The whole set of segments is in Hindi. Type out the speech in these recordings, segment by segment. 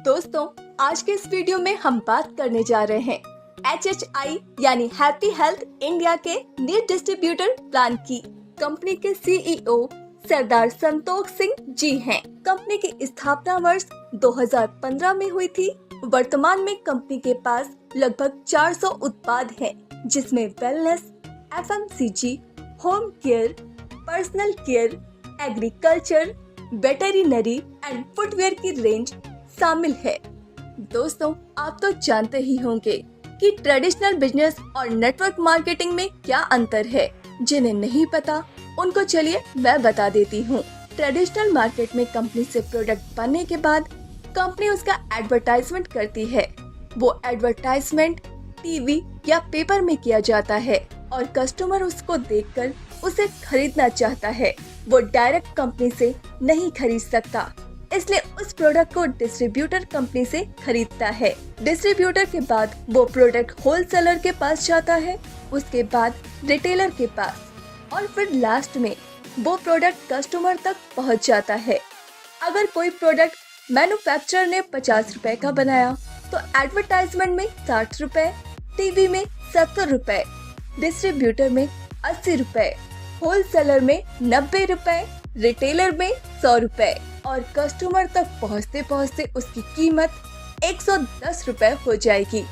दोस्तों, आज के इस वीडियो में हम बात करने जा रहे हैं HHI यानी हैप्पी हेल्थ इंडिया के न्यू डिस्ट्रीब्यूटर प्लान की। कंपनी के CEO सरदार संतोष सिंह जी हैं। कंपनी की स्थापना वर्ष 2015 में हुई थी। वर्तमान में कंपनी के पास लगभग 400 उत्पाद हैं, जिसमें wellness, FMCG, home care, personal care, agriculture, veterinary and footwear की रेंज शामिल है। दोस्तों, आप तो जानते ही होंगे कि ट्रेडिशनल बिजनेस और नेटवर्क मार्केटिंग में क्या अंतर है। जिन्हें नहीं पता उनको चलिए मैं बता देती हूँ। ट्रेडिशनल मार्केट में कंपनी से प्रोडक्ट बनने के बाद कंपनी उसका एडवर्टाइजमेंट करती है। वो एडवर्टाइजमेंट टीवी या पेपर में किया जाता है और कस्टमर उसको देखकर उसे खरीदना चाहता है। वो डायरेक्ट कंपनी से नहीं खरीद सकता, इसलिए उस प्रोडक्ट को डिस्ट्रीब्यूटर कंपनी से खरीदता है। डिस्ट्रीब्यूटर के बाद वो प्रोडक्ट होलसेलर के पास जाता है, उसके बाद रिटेलर के पास और फिर लास्ट में वो प्रोडक्ट कस्टमर तक पहुंच जाता है। अगर कोई प्रोडक्ट मैन्युफैक्चरर ने 50 रुपए का बनाया तो एडवर्टाइजमेंट में 60 रुपए, टीवी में 70 रुपए, डिस्ट्रीब्यूटर में 80 रुपए, होलसेलर में 90 रुपए, रिटेलर में 100 रुपए और कस्टमर तक पहुंचते पहुंचते उसकी कीमत 110 रुपए हो जाएगी।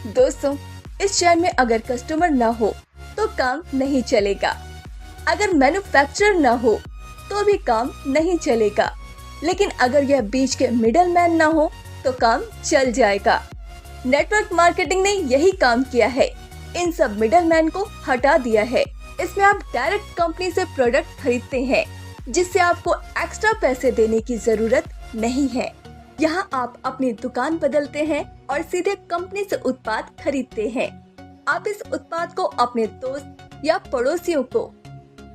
दोस्तों, इस चेन में अगर कस्टमर ना हो तो काम नहीं चलेगा। अगर मैन्युफैक्चरर ना हो तो भी काम नहीं चलेगा, लेकिन अगर यह बीच के मिडल मैन ना हो तो काम चल जाएगा। नेटवर्क मार्केटिंग ने यही काम किया है, इन सब मिडल मैन को हटा दिया है। इसमें आप डायरेक्ट कंपनी से प्रोडक्ट खरीदते हैं, जिससे आपको एक्स्ट्रा पैसे देने की जरूरत नहीं है। यहाँ आप अपनी दुकान बदलते हैं और सीधे कंपनी से उत्पाद खरीदते हैं। आप इस उत्पाद को अपने दोस्त या पड़ोसियों को,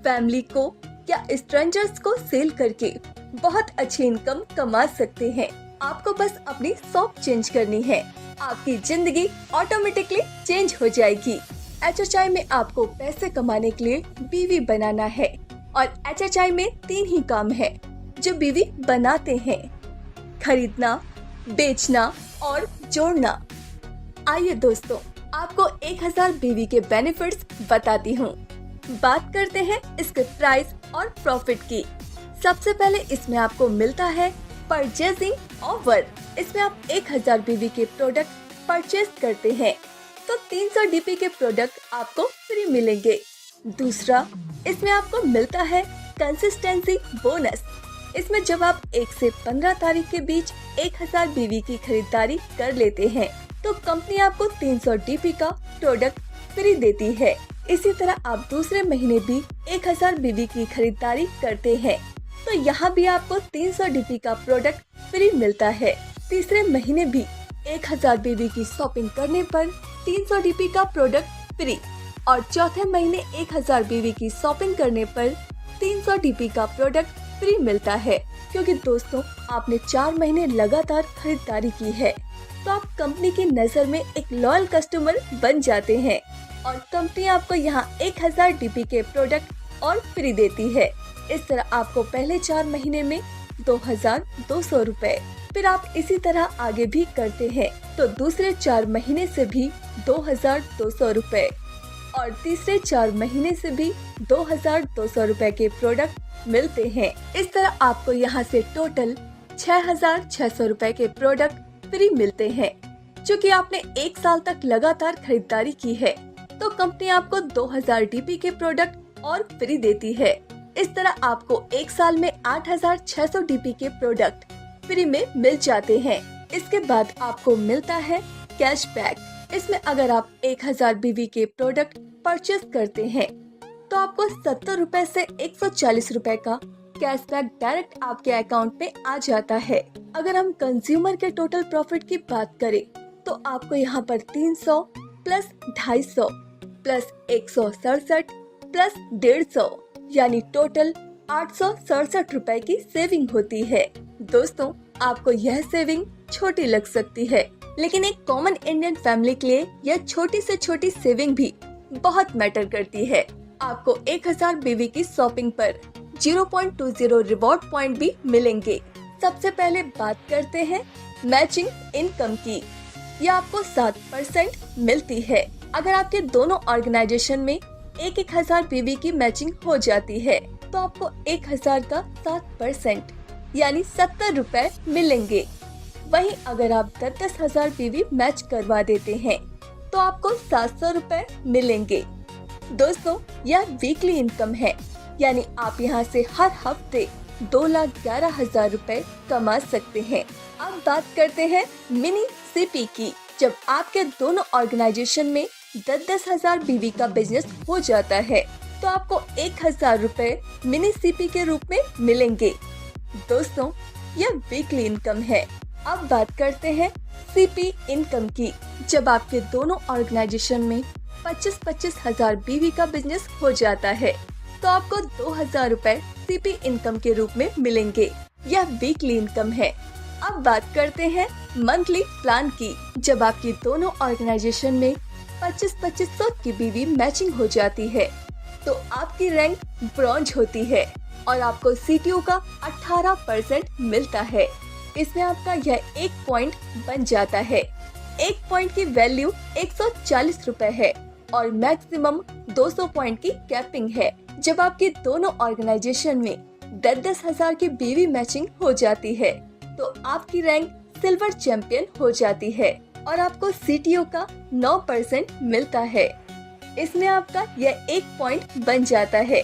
फैमिली को या स्ट्रेंजर्स को सेल करके बहुत अच्छी इनकम कमा सकते हैं। आपको बस अपनी शॉप चेंज करनी है, आपकी जिंदगी ऑटोमेटिकली चेंज हो जाएगी। HHI में आपको पैसे कमाने के लिए बीवी बनाना है और HHI में 3 ही काम है जो बीवी बनाते हैं: खरीदना, बेचना और जोड़ना। आइए दोस्तों, आपको 1000 बीवी के बेनिफिट्स बताती हूँ। बात करते हैं इसके प्राइस और प्रॉफिट की। सबसे पहले इसमें आपको मिलता है परचेजिंग ऑफर। इसमें आप 1000 बीवी के प्रोडक्ट परचेज करते हैं तो 300 DP के प्रोडक्ट आपको फ्री मिलेंगे। दूसरा, इसमें आपको मिलता है कंसिस्टेंसी बोनस। इसमें जब आप 1 से 15 तारीख के बीच 1000 बीवी की खरीदारी कर लेते हैं तो कंपनी आपको 300 DP का प्रोडक्ट फ्री देती है। इसी तरह आप दूसरे महीने भी 1000 बीवी की खरीदारी करते हैं तो यहाँ भी आपको 300 DP का प्रोडक्ट फ्री मिलता है। तीसरे महीने भी 1000 बीवी की शॉपिंग करने पर 300 DP का प्रोडक्ट फ्री और चौथे महीने 1000 बीवी की शॉपिंग करने पर 300 DP का प्रोडक्ट फ्री मिलता है। क्योंकि दोस्तों, आपने 4 महीने लगातार खरीदारी की है तो आप कंपनी की नजर में एक लॉयल कस्टमर बन जाते हैं और कंपनी आपको यहाँ 1000 DP के प्रोडक्ट और फ्री देती है। इस तरह आपको पहले 4 महीने में 2200 रुपए, फिर आप इसी तरह आगे भी करते हैं तो दूसरे 4 महीने से भी 2200 रुपए और तीसरे 4 महीने से भी 2200 रुपए के प्रोडक्ट मिलते हैं। इस तरह आपको यहाँ से टोटल 6600 रुपए के प्रोडक्ट फ्री मिलते हैं। चूँकि आपने 1 साल तक लगातार खरीदारी की है तो कंपनी आपको 2000 DP के प्रोडक्ट और फ्री देती है। इस तरह आपको 1 साल में 8600 DP के प्रोडक्ट फ्री में मिल जाते हैं। इसके बाद आपको मिलता है कैशबैक। इसमें अगर आप 1000 बीवी के प्रोडक्ट परचेज करते हैं तो आपको 70 रुपए से 140 रुपए का कैशबैक डायरेक्ट आपके अकाउंट में आ जाता है। अगर हम कंज्यूमर के टोटल प्रॉफिट की बात करें तो आपको यहाँ पर 300 प्लस 250 प्लस 167 प्लस 150 यानी टोटल 867 रुपए की सेविंग होती है। दोस्तों, आपको यह सेविंग छोटी लग सकती है, लेकिन एक कॉमन इंडियन फैमिली के लिए यह छोटी से छोटी सेविंग भी बहुत मैटर करती है। आपको 1000 बीवी की शॉपिंग पर 0.20 रिवॉर्ड पॉइंट भी मिलेंगे। सबसे पहले बात करते हैं मैचिंग इनकम की। यह आपको 7% मिलती है अगर आपके दोनों ऑर्गेनाइजेशन में 1,000 बीवी की मैचिंग हो जाती है, तो आपको 1,000 का 7% यानी 70 रुपए मिलेंगे। वहीं अगर आप 10,000 बीवी मैच करवा देते हैं तो आपको 700 रुपए मिलेंगे। दोस्तों, यह वीकली इनकम है, यानी आप यहाँ से हर हफ्ते 2,11,000 रुपए कमा सकते हैं। अब बात करते हैं मिनी सीपी की। जब आपके दोनों ऑर्गेनाइजेशन में 10,000 बीवी का बिजनेस हो जाता है तो आपको 1,000 रुपए मिनी सीपी के रूप में मिलेंगे। दोस्तों, यह वीकली इनकम है। अब बात करते हैं सीपी इनकम की। जब आपके दोनों ऑर्गेनाइजेशन में 25-25 हजार बीवी का बिजनेस हो जाता है तो आपको 2,000 रुपए सीपी इनकम के रूप में मिलेंगे। यह वीकली इनकम है। अब बात करते हैं मंथली प्लान की। जब आपकी दोनों ऑर्गेनाइजेशन में 25-2500 की बीवी मैचिंग हो जाती है तो आपकी रैंक ब्रॉन्ज होती है और आपको सीटीओ का 18% मिलता है। इसमें आपका यह 1 पॉइंट बन जाता है। 1 पॉइंट की वैल्यू 140 रुपए है और मैक्सिमम 200 पॉइंट की कैपिंग है। जब आपकी दोनों ऑर्गेनाइजेशन में 10,000 की बीवी मैचिंग हो जाती है तो आपकी रैंक सिल्वर चैंपियन हो जाती है और आपको सीटीओ का 9% मिलता है। इसमें आपका यह 1 पॉइंट बन जाता है।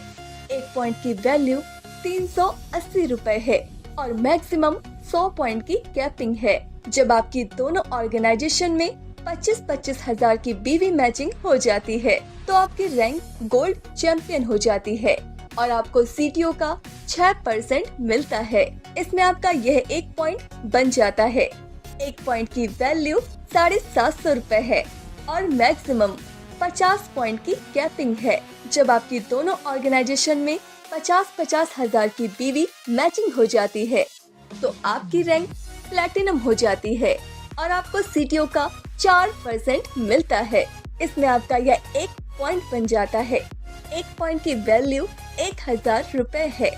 1 पॉइंट की वैल्यू 380 रुपए है और मैक्सिमम 100 पॉइंट की कैपिंग है। जब आपकी दोनों ऑर्गेनाइजेशन में 25-25 हजार की बीवी मैचिंग हो जाती है तो आपकी रैंक गोल्ड चैंपियन हो जाती है और आपको सीटीओ का 6% मिलता है। इसमें आपका यह 1 पॉइंट बन जाता है। 1 पॉइंट की वैल्यू 750 रुपए है और मैक्सिमम 50 पॉइंट की कैपिंग है। जब आपकी दोनों ऑर्गेनाइजेशन में 50-50 हजार की बीवी मैचिंग हो जाती है तो आपकी रैंक प्लैटिनम हो जाती है और आपको सीटीओ का 4% मिलता है। इसमें आपका यह 1 पॉइंट बन जाता है। 1 पॉइंट की वैल्यू 1,000 रुपए है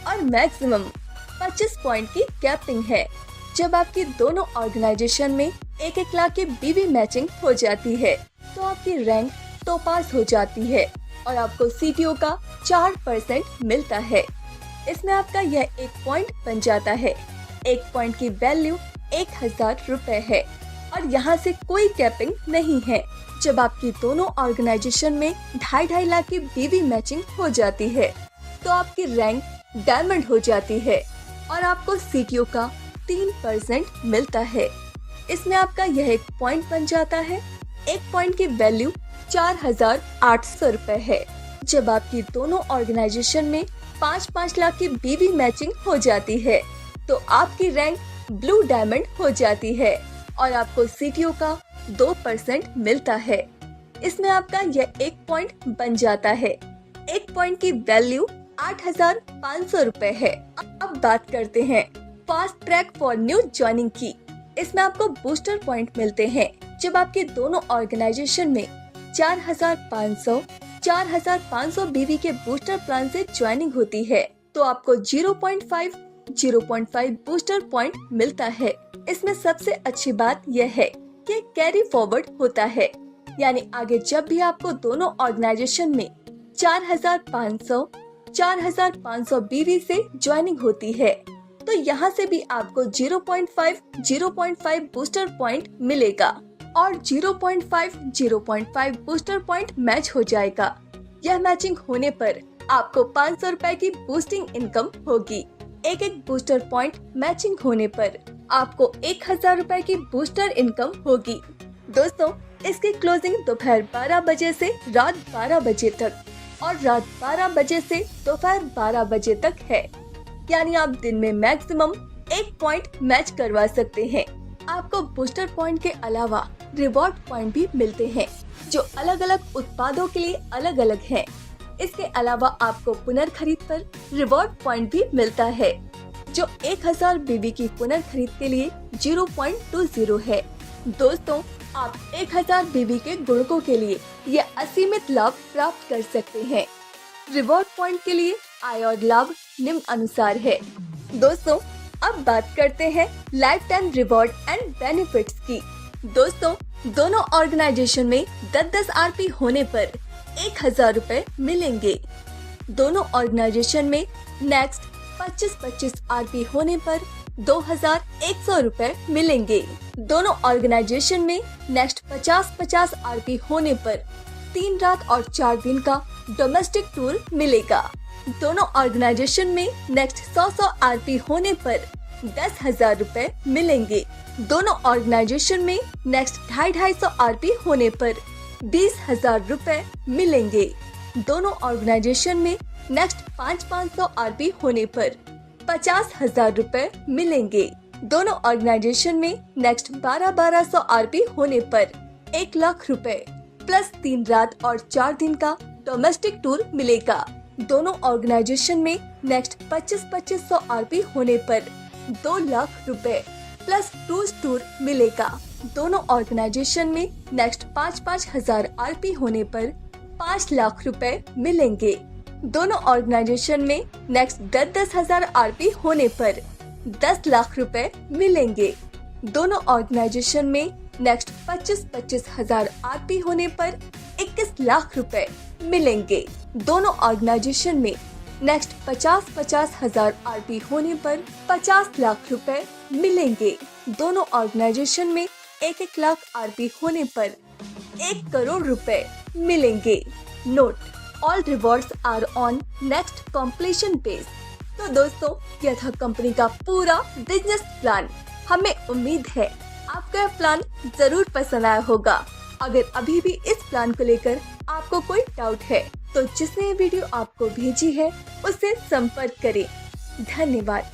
और मैक्सिमम 25 पॉइंट की कैपिंग है। जब आपकी दोनों ऑर्गेनाइजेशन में 1-1 लाख की बीवी मैचिंग हो जाती है तो आपकी रैंक टोपाज हो जाती है और आपको सीटीओ का 4% मिलता है। इसमें आपका यह 1 पॉइंट बन जाता है। 1 पॉइंट की वैल्यू 1,000 रुपए है और यहाँ से कोई कैपिंग नहीं है। जब आपकी दोनों ऑर्गेनाइजेशन में 2.5 लाख की बीवी मैचिंग हो जाती है तो आपकी रैंक डायमंड हो जाती है और आपको सीटीओ का 3% मिलता है। इसमें आपका यह 1 पॉइंट बन जाता है। 1 पॉइंट की वैल्यू 4,800 रुपए है। जब आपकी दोनों ऑर्गेनाइजेशन में 5-5 लाख की बीवी मैचिंग हो जाती है तो आपकी रैंक ब्लू डायमंड हो जाती है और आपको सीटीओ का 2% मिलता है। इसमें आपका यह 1 पॉइंट बन जाता है। 1 पॉइंट की वैल्यू 8,500 रुपए है। अब बात करते हैं fast track for new joining की। इसमें आपको बूस्टर पॉइंट मिलते हैं। जब आपके दोनों ऑर्गेनाइजेशन में 4,500 बीवी के बूस्टर प्लान से ज्वाइनिंग होती है तो आपको 0.5 बूस्टर पॉइंट मिलता है। इसमें सबसे अच्छी बात यह है कि कैरी फॉरवर्ड होता है, यानी आगे जब भी आपको दोनों ऑर्गेनाइजेशन में 4,500 बीवी से ज्वाइनिंग होती है तो यहाँ से भी आपको 0.5 बूस्टर पॉइंट मिलेगा और 0.5 बूस्टर पॉइंट मैच हो जाएगा। यह मैचिंग होने पर आपको 500 रुपए की बूस्टिंग इनकम होगी। एक बूस्टर पॉइंट मैचिंग होने पर आपको 1,000 रुपए की बूस्टर इनकम होगी। दोस्तों, इसकी क्लोजिंग दोपहर 12 बजे से रात 12 बजे तक और रात 12 बजे से दोपहर 12 बजे तक है, यानी आप दिन में मैक्सिमम 1 पॉइंट मैच करवा सकते हैं। आपको बूस्टर पॉइंट के अलावा रिवॉर्ड पॉइंट भी मिलते हैं जो अलग अलग उत्पादों के लिए अलग अलग हैं। इसके अलावा आपको पुनर्खरीद पर रिवॉर्ड पॉइंट भी मिलता है जो 1,000 बीवी की पुनर्खरीद के लिए 0.20 है। दोस्तों, आप 1,000 बीवी के गुणकों के लिए ये असीमित लाभ प्राप्त कर सकते हैं। रिवॉर्ड पॉइंट के लिए आय और लाभ निम्न अनुसार है। दोस्तों, अब बात करते हैं life time reward and benefits की। दोस्तों, दोनों ऑर्गेनाइजेशन में 10-10 आरपी होने पर 1000 रुपए मिलेंगे। दोनों ऑर्गेनाइजेशन में नेक्स्ट 25-25 आरपी होने पर 2100 रुपए मिलेंगे। दोनों ऑर्गेनाइजेशन में नेक्स्ट 50-50 आरपी होने पर 3 रात और 4 दिन का डोमेस्टिक टूर मिलेगा। दोनों ऑर्गेनाइजेशन में नेक्स्ट 100 आरपी होने पर 10,000 रुपए मिलेंगे। दोनों ऑर्गेनाइजेशन में नेक्स्ट 250 आरपी होने पर 20,000 रुपए मिलेंगे। दोनों ऑर्गेनाइजेशन में नेक्स्ट 500 आरपी होने पर 50,000 रुपए मिलेंगे। दोनों ऑर्गेनाइजेशन में नेक्स्ट 1200 आरपी होने पर 1 लाख रुपए प्लस 3 रात और 4 दिन का डोमेस्टिक टूर मिलेगा। दोनों ऑर्गेनाइजेशन में नेक्स्ट 2500 आरपी होने पर 2 लाख रुपए प्लस क्रूज टूर मिलेगा। दोनों ऑर्गेनाइजेशन में नेक्स्ट 5,000 आरपी होने पर 5 लाख रुपए मिलेंगे। दोनों ऑर्गेनाइजेशन में नेक्स्ट 10,000 आरपी होने पर 10 लाख रुपए मिलेंगे। दोनों ऑर्गेनाइजेशन में नेक्स्ट 25,000 आरपी होने पर 21 लाख रुपए मिलेंगे। दोनों ऑर्गेनाइजेशन में नेक्स्ट 50,000 आरपी होने पर 50 लाख रुपए मिलेंगे। दोनों ऑर्गेनाइजेशन में 1 लाख आरपी होने पर 1 करोड़ रुपए मिलेंगे। Note, all rewards are on next completion base. तो दोस्तों, यह था कंपनी का पूरा बिजनेस प्लान। हमें उम्मीद है आपको यह प्लान जरूर पसंद आया होगा। अगर अभी भी इस प्लान को लेकर आपको कोई डाउट है तो जिसने ये वीडियो आपको भेजी है उससे संपर्क करें। धन्यवाद।